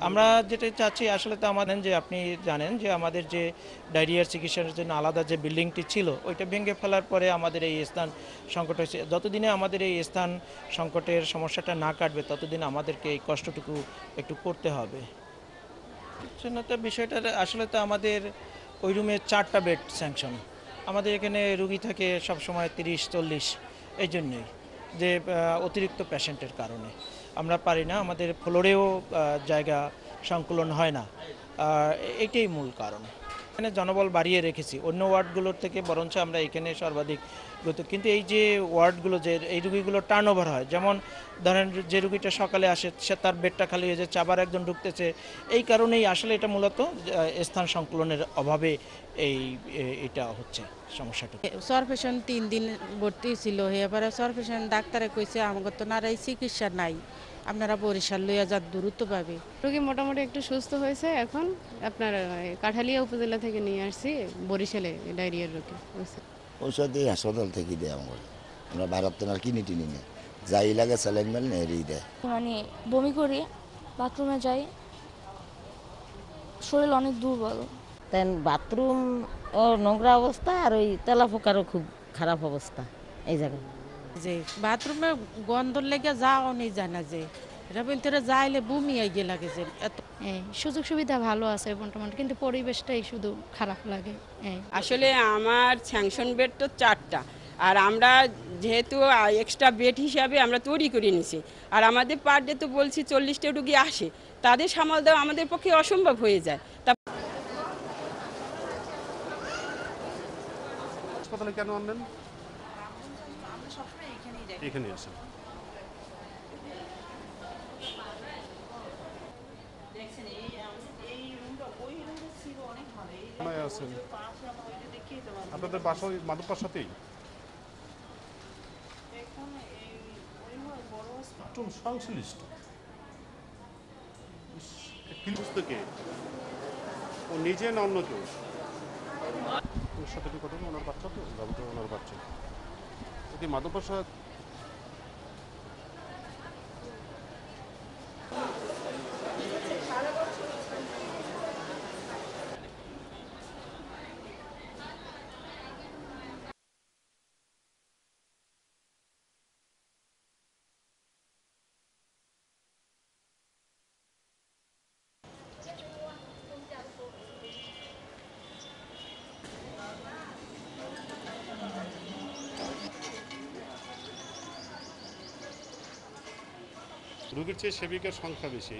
আমরা যেটা চাচ্ছি আসলে তো আমাদের যে আপনি জানেন যে আমাদের যে ডায়রিয়ার চিকিৎসার জন্য আলাদা যে বিল্ডিংটি ছিল ওইটা ভেঙে ফেলার পরে আমাদের এই স্থান সংকট হয়েছে। যতদিনে আমাদের এই স্থান সংকটের সমস্যাটা না কাটবে ততদিন আমাদেরকে এই কষ্টটুকু একটু করতে হবে। তো বিষয়টা আসলে তো আমাদের ওই রুমে 4টা বেড স্যাংশন। আমাদের এখানে রুগী থাকে সবসময় 30-40, এই জন্যই যে অতিরিক্ত পেশেন্টের কারণে আমরা পারি না, আমাদের ফ্লোরেও জায়গা সংকুলন হয় না। এটাই মূল কারণ। এখানে জনবল বাড়িয়ে রেখেছি অন্য ওয়ার্ডগুলোর থেকে, বরঞ্চ আমরা এখানে সর্বাধিক কিন্তু এই যে ওয়ার্ডগুলো যে এই রুগীগুলো টার্ন ওভার হয়, যেমন ধরেন যে রুগীটা সকালে আসে সে তার বেডটা খালি হয়ে যাচ্ছে, আবার একজন ঢুকতেছে। এই কারণেই আসলে এটা মূলত স্থান সংকুলনের অভাবে এটা হচ্ছে সমস্যাটা। সরপেশন 3 দিন ভর্তি ছিল, এবারে সরপেশন ডাক্তারে কইছে আমাকে তো নারাই চিকিৎসা নাই, আপনারা বরিশাল লইয়া যান দ্রুতভাবে। রোগী মোটামুটি একটু সুস্থ হয়েছে, এখন আপনার কাঠালিয়া উপজেলা থেকে নিয়ে আসছি বরিশালে ডায়রিয়ার রোগী। ঔষধ এই হাসপাতাল থেকে দেয় আমরা বাইরের তো আর কিনে টিনি না, যাই লাগে স্যালাইন মেল নেই দেয়। মানে বমি করি, বাথরুমে যাই, শরীর অনেক দুর্বল। তেন বাথরুম ও নোংরা অবস্থা, আর ওই তেলাপোকারও খুব খারাপ অবস্থা এই জায়গায়। যে বাথরুমে গন্ধ লেগে যাওয়া নেই জানা, যে এটা বলতে যাইলে বমি আইগে লাগে যে এত। সুযোগ সুবিধা ভালো আছে মোটামুটি, কিন্তু পরিবেশটাই শুধু খারাপ লাগে। আসলে আমার স্যাংশন বেড তো 4টা, আর আমরা যেহেতু এক্সট্রা বেড হিসাবে আমরা তৈরি করে নিছি, আর আমাদের পার ডে তো বলছি 40টা রুগী আসে, তাদের সামাল দেওয়া আমাদের পক্ষে অসম্ভব হয়ে যায়। হাসপাতালে কেন আনলেন? এখানে আসেন। আপনাদের বাসা মাধবপার সাথেই সংশ্লিষ্ট পুস্তকে ও নিজে না অন্য কেউ ওর সাথে কথা বলুন, ওনার বাচ্চা তো যাবো তো ওনার বাচ্চা যদি মাধবপার সাথে রোগীর চেয়ে সেবিকার সংখ্যা বেশি।